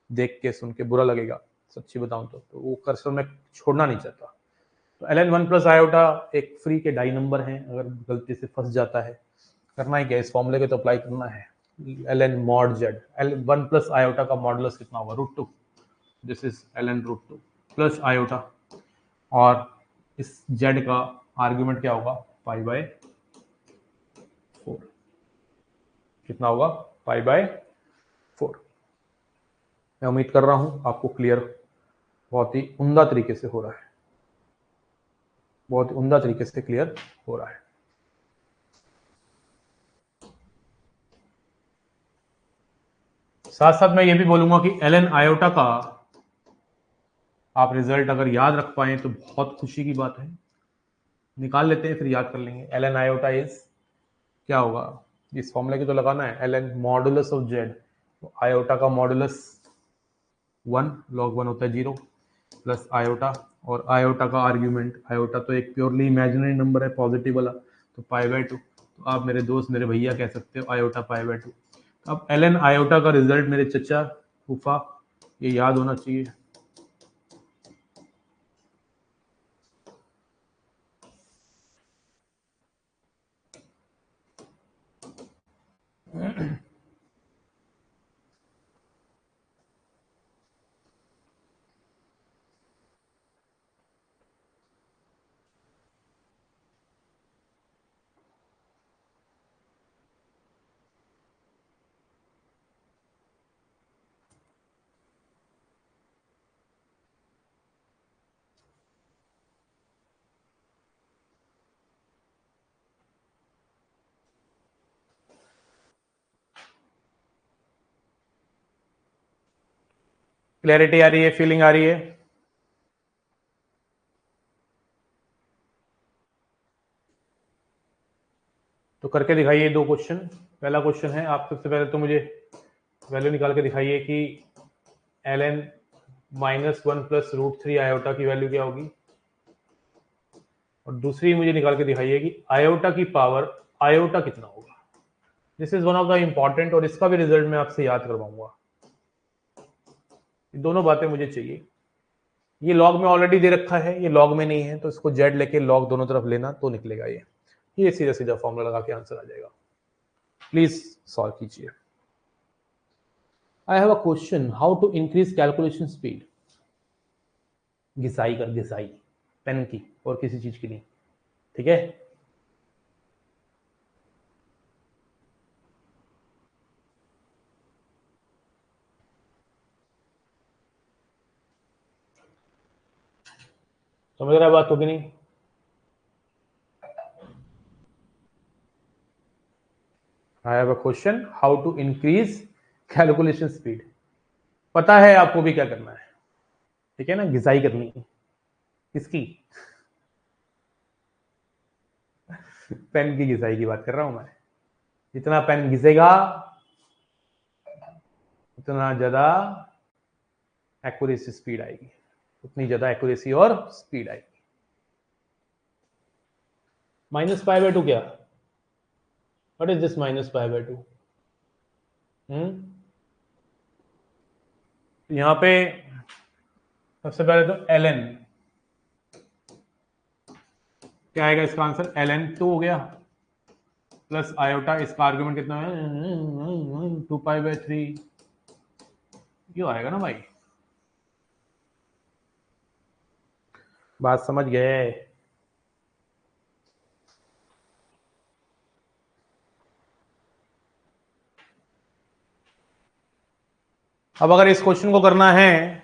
देख के सुन के बुरा लगेगा, सच्ची बताऊं तो वो कर्सर में छोड़ना नहीं चाहता। तो एल एन 1 प्लस आयोटा एक फ्री के डाई नंबर है, अगर गलती से फंस जाता है करना ही क्या, इस फॉर्मूले के तो अप्लाई करना है। L N mod Z, L 1 plus iota का मॉडुलस कितना होगा? √2। This is L N √2 plus iota, और इस जेड का आर्ग्यूमेंट क्या होगा? π/4। कितना होगा? π/4। मैं उम्मीद कर रहा हूं आपको क्लियर बहुत ही उम्दा तरीके से हो रहा है, बहुत ही उम्दा तरीके से क्लियर हो रहा है। साथ साथ मैं ये भी बोलूंगा कि एल एन आयोटा का आप रिजल्ट अगर याद रख पाए तो बहुत खुशी की बात है। निकाल लेते हैं फिर याद कर लेंगे। एल एन आयोटा इज क्या होगा? इस फॉर्मूले की तो लगाना है, L n modulus of z. Iota का मॉडुलस 1 log 1 होता है 0 प्लस आयोटा, और आयोटा का आर्ग्यूमेंट, आयोटा तो एक प्योरली इमेजिनरी नंबर है पॉजिटिव वाला, तो π/2। तो आप मेरे दोस्त मेरे भैया कह सकते हो आयोटा π/2। अब एल एन आयोटा का रिजल्ट मेरे चचा फूफा ये याद होना चाहिए। क्लैरिटी आ रही है, फीलिंग आ रही है? तो करके दिखाइए 2 क्वेश्चन। पहला क्वेश्चन है, आप सबसे पहले तो मुझे वैल्यू निकाल के दिखाइए कि एल एन -1 प्लस √3 आयोटा की वैल्यू क्या होगी, और दूसरी मुझे निकाल के दिखाइए कि आयोटा की पावर आयोटा कितना होगा। This is one of the important, और इसका भी रिजल्ट मैं आपसे याद करवाऊंगा। दोनों बातें मुझे चाहिए। ये लॉग में ऑलरेडी दे रखा है, ये लॉग में नहीं है, तो इसको जेड लेके लॉग दोनों तरफ लेना तो निकलेगा ये सीधा सीधा फॉर्मूला लगा के आंसर आ जाएगा। प्लीज सॉल्व कीजिए। I have a question, how to increase calculation speed. घिसाई कर, घिसाई पेन की और किसी चीज की नहीं, ठीक है। समझ रहा है बात होगी नहीं? I have a question, how to increase calculation speed. पता है आपको भी क्या करना है, ठीक है ना, घिसाई करनी है। किसकी? पेन की घिसाई की बात कर रहा हूं मैं। जितना पेन घिसेगा उतना ज्यादा एक्यूरेसी स्पीड आएगी, उतनी ज्यादा एक्यूरेसी और स्पीड आएगी। -π/2 क्या? What is this -π/2? तो यहाँ पे सबसे पहले तो ln क्या आएगा इसका आंसर, ln 2 हो गया प्लस आयोटा, इसका आर्गुमेंट कितना है 2π/3, ये आएगा ना भाई, बात समझ गए। अब अगर इस क्वेश्चन को करना है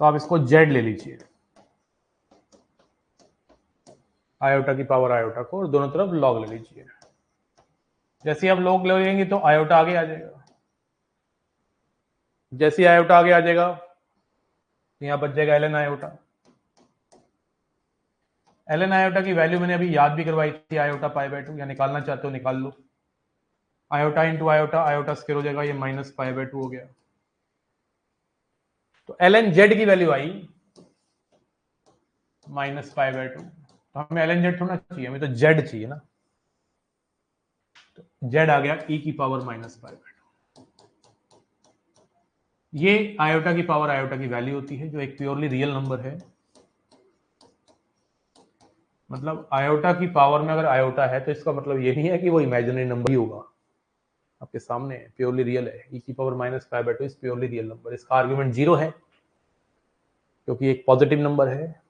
तो आप इसको z ले लीजिए, आयोटा की पावर आयोटा को, और दोनों तरफ log ले लीजिए। जैसे आप log ले लेंगे तो आयोटा आगे आ जाएगा, जैसे ही आयोटा आगे आ जाएगा यहां बच जाएगा ln आयोटा। ln आयोटा की वैल्यू मैंने अभी याद भी करवाई थी, आयोटा π/2, या निकालना चाहते हो निकाल लो, iota into iota, iota square हो जाएगा, ये -π/2 हो गया। तो ln z की वैल्यू आई -π/2, तो हमें ln z थोड़ा चाहिए, हमें तो z चाहिए ना, तो z आ गया e की पावर -π/2। ये आयोटा की पावर आयोटा की वैल्यू होती है जो एक प्योरली रियल नंबर है, मतलब आयोटा की पावर में अगर आयोटा है तो इसका मतलब ये नहीं है कि वो इमेजिनरी नंबर ही होगा, आपके सामने प्योरली रियल है, e की power -π/2 is purely real number. इसका आर्गुमेंट 0 है क्योंकि एक पॉजिटिव नंबर है,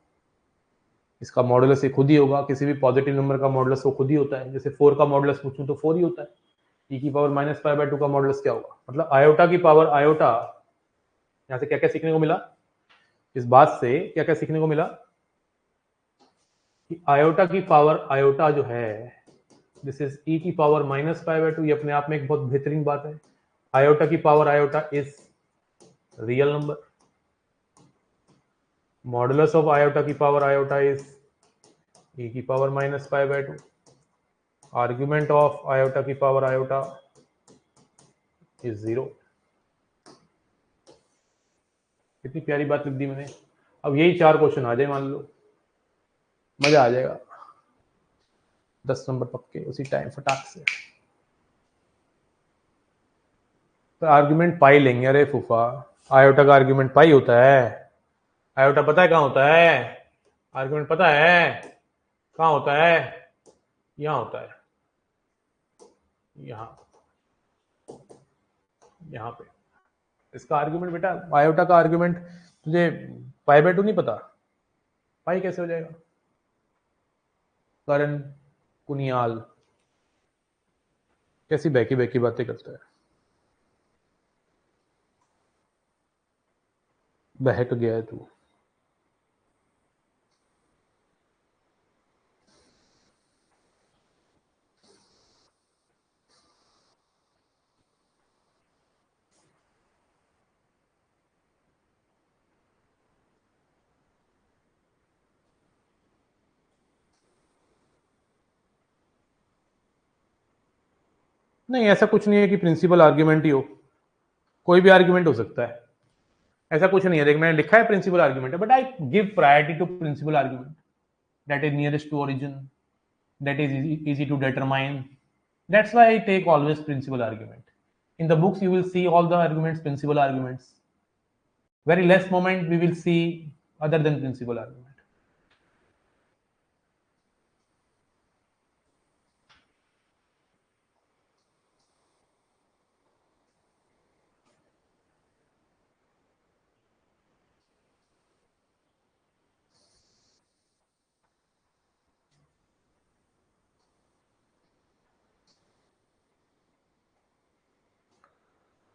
इसका मॉडुलस ये खुद ही होगा, किसी भी पॉजिटिव नंबर का मॉडुलस वो खुद ही होता है, जैसे 4 का मॉडुलस पूछूं तो 4 ही होता है। e की पावर -π/2 का मॉडुलस क्या होगा, मतलब आयोटा की पावर आयोटा। यहां से क्या क्या सीखने को मिला, इस बात से क्या क्या सीखने को मिला कि आयोटा की पावर आयोटा जो है दिस इज e की पावर -π/2, ये अपने आप में एक बहुत बेहतरीन बात है। आयोटा की power iota is real number, modulus of iota की पावर आयोटा इज e की पावर -π/2, आर्ग्यूमेंट ऑफ आयोटा की पावर आयोटा इज 0। कितनी प्यारी बात लिख दी मैंने। अब यही 4 क्वेश्चन आ जाए मान लो, मजा आ जाएगा, 10 नंबर पक्के उसी टाइम फटाक से। तो आर्ग्यूमेंट पाई लेंगे, अरे फूफा आयोटा का आर्ग्यूमेंट पाई होता है, आयोटा पता है कहाँ होता है, आर्ग्यूमेंट पता है कहाँ होता है, यहाँ होता है, यहाँ यहाँ पे इसका आर्ग्यूमेंट। बेटा आयोटा का आर्ग्यूमेंट तुझे π/2 नहीं पता, पाई कैसे हो जाएगा। करण कुनियाल कैसी बहकी बहकी बातें करता है, बहक गया है तू। नहीं ऐसा कुछ नहीं है कि प्रिंसिपल आर्ग्यूमेंट ही हो, कोई भी आर्ग्यूमेंट हो सकता है, ऐसा कुछ नहीं है। देख मैंने लिखा है प्रिंसिपल आर्ग्यूमेंट है, but I give priority to principal argument that is nearest to origin, that is easy to determine. That's why I take always principal argument. In the books, you will see all the arguments, principal arguments. Very less moment we will see other than principal argument.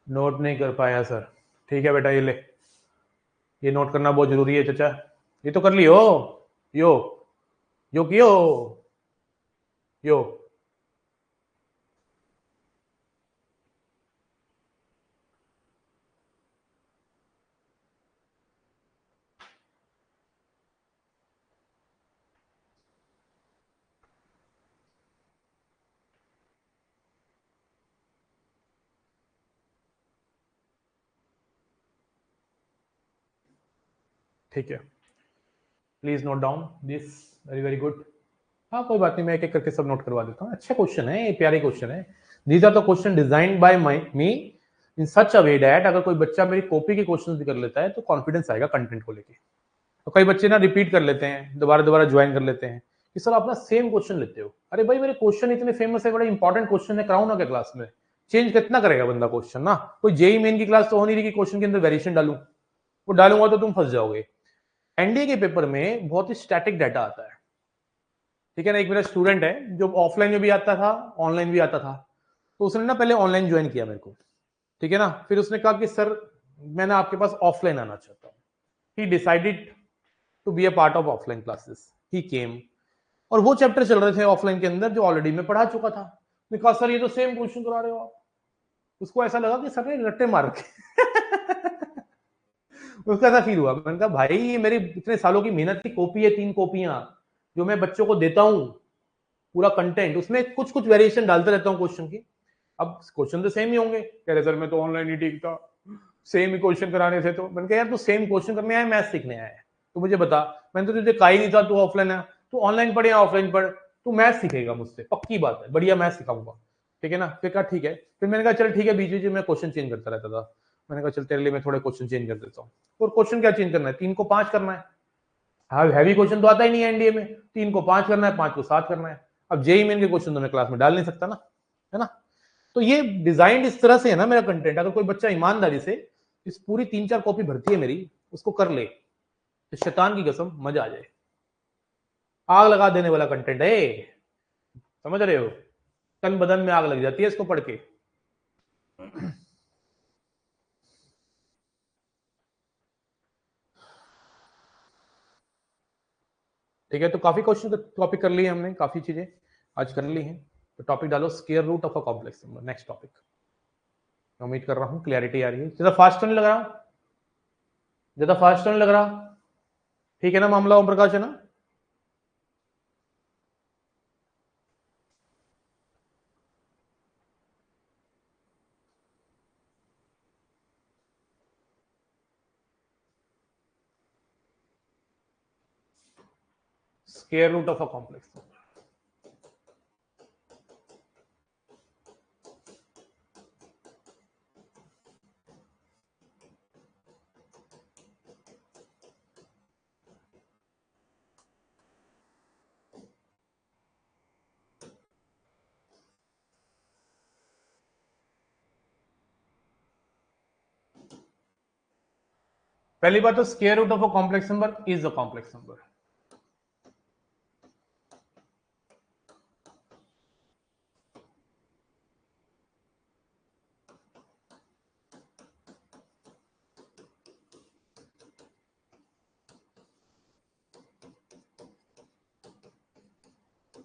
Note नहीं कर पाया sir, ठीक है बेटा, ये ले, ये note करना बहुत जरूरी है चाचा, ये तो कर लियो, यो यो कियो यो। ठीक है, please note down this, very very good. हाँ कोई बात नहीं, मैं एक एक करके सब नोट करवा देता हूँ। अच्छा क्वेश्चन है, ये प्यारे क्वेश्चन है। These are the question designed by me in such a way that अगर कोई बच्चा मेरी कॉपी के क्वेश्चन भी कर लेता है तो कॉन्फिडेंस आएगा कंटेंट को लेके। तो कई बच्चे ना रिपीट कर लेते हैं, दोबारा दोबारा ज्वाइन कर लेते हैं कि सर आप ना सेम क्वेश्चन लेते हो। अरे भाई मेरे क्वेश्चन इतने फेमस है, बड़े इंपॉर्टेंट क्वेश्चन है, कराओ ना क्या क्लास में। चेंज कितना करेगा बंदा क्वेश्चन ना। कोई जेई मेन की क्लास तो हो नहीं रही कि क्वेश्चन के अंदर वेरिएशन डालूं, वो डालूंगा तो तुम फंस जाओगे। एनडीए के पेपर में बहुत ही स्टैटिक डाटा आता है, ठीक है ना। एक मेरा स्टूडेंट है जो ऑफलाइन में भी आता था, ऑनलाइन भी आता था। तो उसने ना पहले ऑनलाइन ज्वाइन किया मेरे को, ठीक है ना। फिर उसने कहा कि सर मैं ना आपके पास ऑफलाइन आना चाहता हूँ। He decided to be a part of offline classes, he came. और वो चैप्टर चल रहे थे ऑफलाइन के अंदर जो ऑलरेडी मैं पढ़ा चुका था। मैं कहा सर ये तो सेम क्वेश्चन करा रहे हो आप। उसको ऐसा लगा कि सर ने रट्टे मार रखे। उसका ऐसा फील हुआ। मैंने कहा भाई ये मेरी इतने सालों की मेहनत की कॉपी है, 3 कॉपियां जो मैं बच्चों को देता हूँ, पूरा कंटेंट, उसमें कुछ कुछ वेरिएशन डालते रहता हूँ क्वेश्चन की। अब क्वेश्चन तो सेम ही होंगे। कह रहे सर मैं तो ऑनलाइन ही ठीक था, सेम ही क्वेश्चन कराने थे। तो मैंने कहा यार तू सेम क्वेश्चन करने आया, मैथ सीखने आया है, तो मुझे बता। मैंने तो तुझे कहा ही नहीं था तू ऑफलाइन है, तू ऑनलाइन पढ़ या ऑफलाइन पढ़, तू मैथ सीखेगा मुझसे, पक्की बात है, बढ़िया मैथ सिखाऊंगा, ठीक है ना। फिर कहा ठीक है। फिर मैंने कहा चल ठीक है, बीच बीच में मैं क्वेश्चन चेंज करता रहता था। मैंने कहा चल तेरे लिए मैं थोड़े क्वेश्चन चेंज कर देता हूँ। और क्वेश्चन क्या चेंज करना है, 3 को 5 करना है। हाँ हैवी क्वेश्चन तो आता ही नहीं है एनडीए में, 3 को 5 करना है, 5 को 7 करना है। अब जेई मेन के क्वेश्चन तो मैं क्लास में डाल नहीं सकता ना, है ना। तो ये डिजाइन इस तरह से है ना मेरा कंटेंट। अगर कोई बच्चा ईमानदारी से इस पूरी 3-4 कॉपी भरती है मेरी, उसको कर ले तो शैतान की कसम मजा आ जाए। आग लगा देने वाला कंटेंट है, समझ रहे हो। तन बदन में आग लग जाती है इसको पढ़ के। ठीक है, तो काफी क्वेश्चन टॉपिक कर लिए हमने, काफी चीजें आज कर ली हैं। तो टॉपिक डालो square root of a complex number, next topic. उम्मीद कर रहा हूँ क्लैरिटी आ रही है। ज्यादा फास्ट तो नहीं लग रहा, ज्यादा फास्ट तो नहीं लग रहा, ठीक है ना मामला ओम प्रकाश, है ना। Square root of a complex number. पहली बात तो square root of a complex number is a complex number.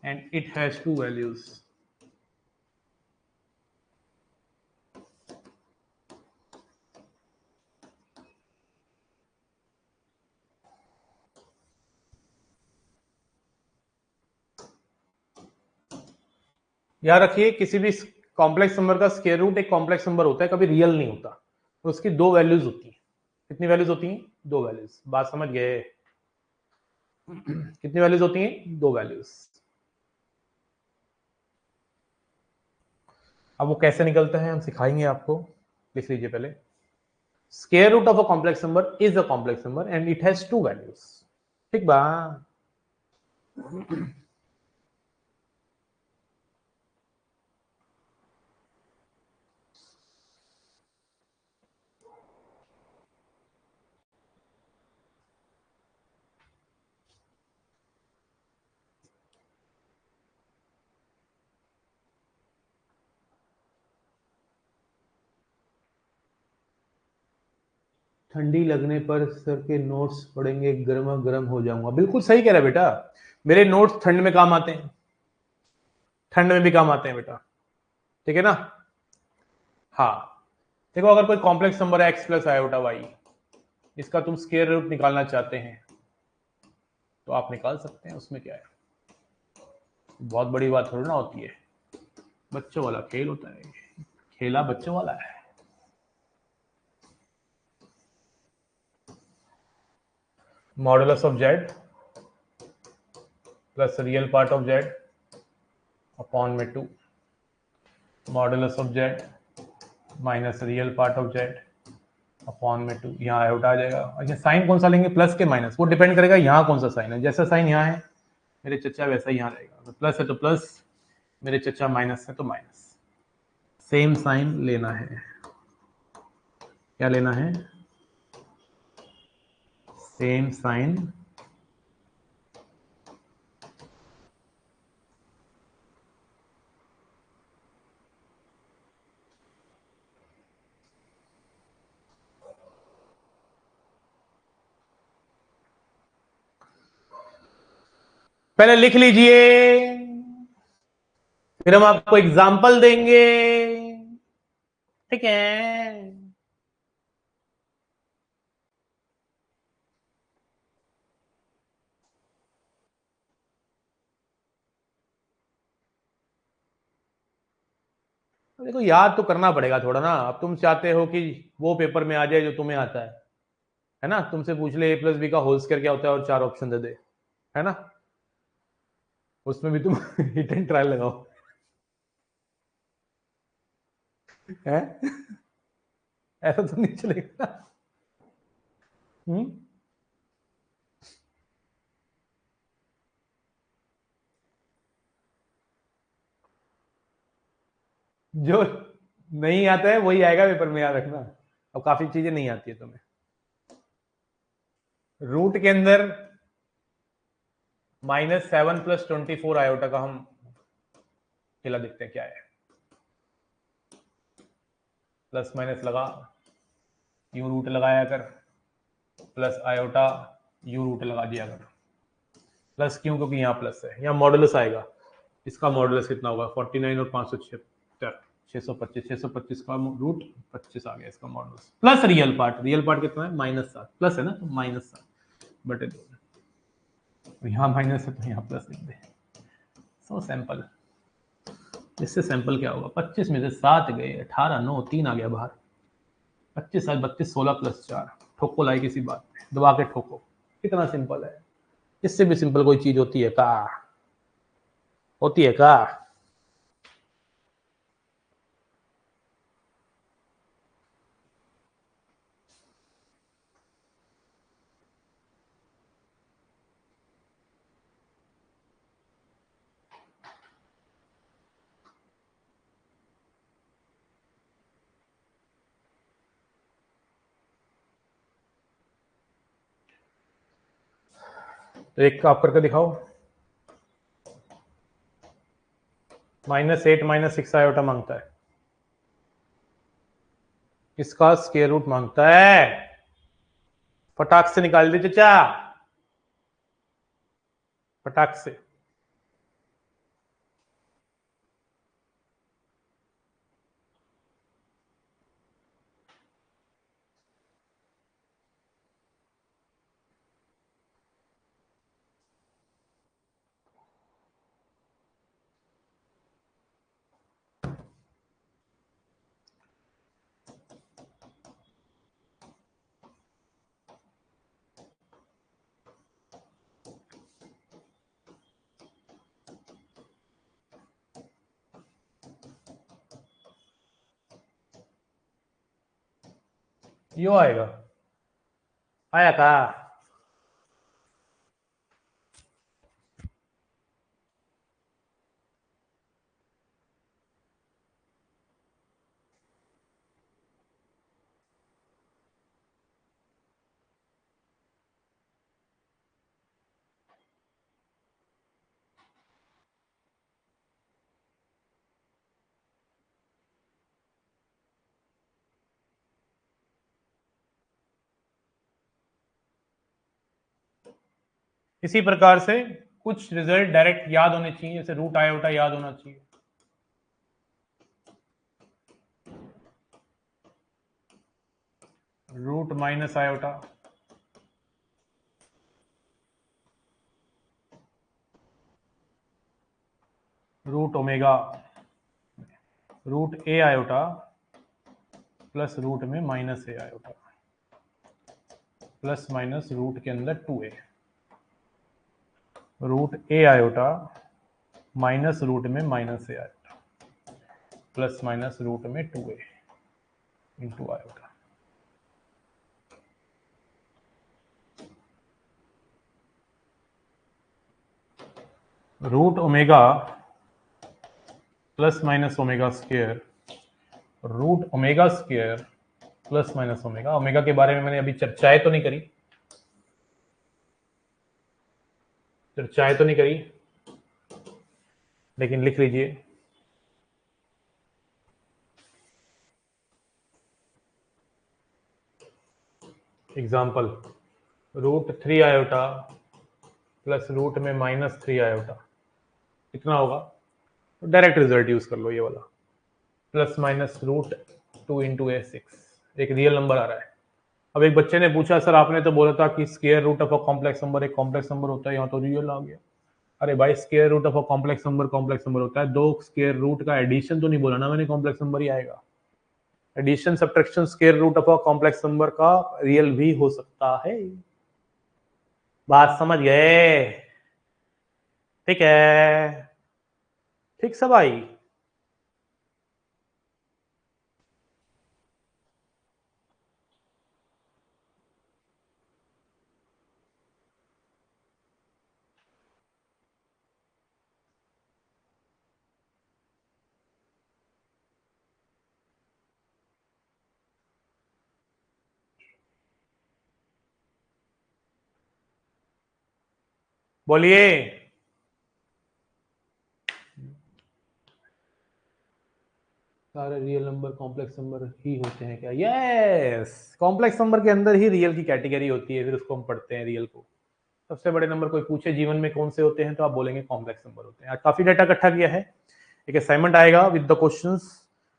And it has 2 values. याद रखिए किसी भी कॉम्प्लेक्स नंबर का स्क्वायर रूट एक कॉम्प्लेक्स नंबर होता है, कभी रियल नहीं होता। तो उसकी 2 वैल्यूज होती हैं। कितनी वैल्यूज होती हैं, 2 वैल्यूज। बात समझ गए। कितनी वैल्यूज होती हैं, 2 वैल्यूज। अब वो कैसे निकलता है हम सिखाएंगे आपको। लिख लीजिए पहले, square root of a complex number is a complex number and it has 2 values. ठीक बा। ठंडी लगने पर सर के नोट्स पढ़ेंगे, गर्मा गर्म हो जाऊंगा। बिल्कुल सही कह रहा है बेटा, मेरे नोट्स ठंड में काम आते हैं, ठंड में भी काम आते हैं बेटा, ठीक है ना। हाँ देखो, अगर कोई कॉम्प्लेक्स नंबर है एक्स प्लस आयोटा वाई, इसका तुम स्क्वायर रूट निकालना चाहते हैं तो आप निकाल सकते हैं, उसमें क्या है, बहुत बड़ी बात थोड़ी ना होती है। बच्चों वाला खेल होता है, खेला बच्चों वाला है। Modulus of Z plus real part of Z upon में 2, modulus of Z minus real part of Z upon में 2, यहाँ आयोटा आ जाएगा। अच्छा साइन कौन सा लेंगे, प्लस के माइनस, वो डिपेंड करेगा यहाँ कौन सा साइन है। जैसा साइन यहाँ है मेरे चचा वैसा ही यहाँ रहेगा, तो प्लस है तो प्लस, मेरे चचा माइनस है तो माइनस। सेम साइन लेना है, क्या लेना है, सेम साइन पहले लिख लीजिए, फिर हम आपको एग्जाम्पल देंगे, ठीक है। देखो याद तो करना पड़ेगा थोड़ा ना, अब तुम चाहते हो कि वो पेपर में आ जाए जो तुम्हें आता है ना, तुमसे पूछ ले A+B का होल स्क्वायर क्या होता है और 4 ऑप्शन दे दे, है ना, उसमें भी तुम हिट एंड ट्रायल लगाओ, है ऐसा तो नहीं चलेगा। जो नहीं आता है वही आएगा पेपर में, याद रखना। अब काफी चीजें नहीं आती है तुम्हें। रूट के अंदर -7 + 24 आयोटा का हम खेला देखते हैं क्या है। प्लस माइनस लगा, यू रूट लगाया कर, प्लस आयोटा यू रूट लगा दिया कर। प्लस क्यों, क्योंकि यहाँ प्लस है, यहाँ मॉडुलस आएगा, इसका मॉडुलस कितना होगा 49 और 576, 625, 625 का रूट 25 आ गया इसका मॉडुलस, प्लस रियल पार्ट कितना है -7, प्लस है ना तो -7 बटे 2, यहाँ माइनस है तो यहाँ प्लस लिख दे। सो सैंपल, इससे सैंपल क्या होगा, 25 में से 7 गए, 18 9 3 आ गया बाहर, 25 7 32 16 + 4, ठोको लाई किसी बात पे, दबा के ठोको, कितना सिंपल है। इससे भी सिंपल कोई चीज होती है का, होती है का। तो एक आप करके दिखाओ, -8 -6 आयोटा मांगता है, इसका स्क्वायर रूट मांगता है, फटाक से निकाल दे चचा, फटाक से। यो आएगा, आया का, इसी प्रकार से कुछ रिजल्ट डायरेक्ट याद होने चाहिए, जैसे रूट आयोटा याद होना चाहिए, root minus iota, root omega, root a iota plus root में -a iota, plus minus root के अंदर 2a, root a iota minus root में -a iota, plus minus root में 2a, into iota. Root omega plus minus omega square, root omega square plus minus omega. Omega के बारे में मैंने अभी चर्चाएं तो नहीं करी, लेकिन लिख लीजिए। Example, root 3 iota plus root में माइनस 3 आयोटा कितना होगा? तो डायरेक्ट रिजल्ट यूज कर लो, ये वाला plus minus root 2 into A6, एक रियल नंबर आ रहा है। अब एक बच्चे ने पूछा सर आपने तो बोला था कि square root of a complex number एक कॉम्प्लेक्स नंबर होता है, यहाँ तो रियल आ गया। अरे भाई square root of a complex number होता है, दो स्क्वायर रूट का एडिशन तो नहीं बोला ना मैंने, कॉम्प्लेक्स नंबर ही आएगा। Addition subtraction square root of a complex number का रियल भी हो सकता है। बात समझ गए? ठीक है, ठीक सब आई। बोलिए। सारे रियल नंबर कॉम्प्लेक्स नंबर ही होते हैं क्या? यस, कॉम्प्लेक्स नंबर के अंदर ही रियल की कैटेगरी होती है, फिर उसको हम पढ़ते हैं रियल को। सबसे बड़े नंबर कोई पूछे जीवन में कौन से होते हैं तो आप बोलेंगे कॉम्प्लेक्स नंबर होते हैं। आज काफी डाटा इकट्ठा किया है, एक असाइनमेंट आएगा विद द क्वेश्चंस,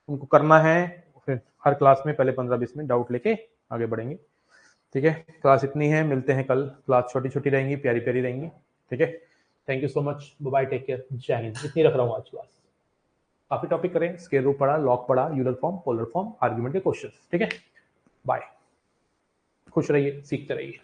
उनको करना है। फिर हर क्लास में पहले 15-20 मिनट डाउट लेके आगे बढ़ेंगे। ठीक है, क्लास इतनी है, मिलते हैं कल। क्लास छोटी छोटी रहेंगी, प्यारी प्यारी रहेंगी। ठीक है, thank you so much, bye, take care, जय हिंद। इतनी रख रहा हूँ आज क्लास। काफी टॉपिक करें, स्क्वायर रूट पढ़ा, लॉग पढ़ा, Euler form, polar form, argument के क्वेश्चंस। ठीक है, बाय, खुश रहिए, सीखते रहिए।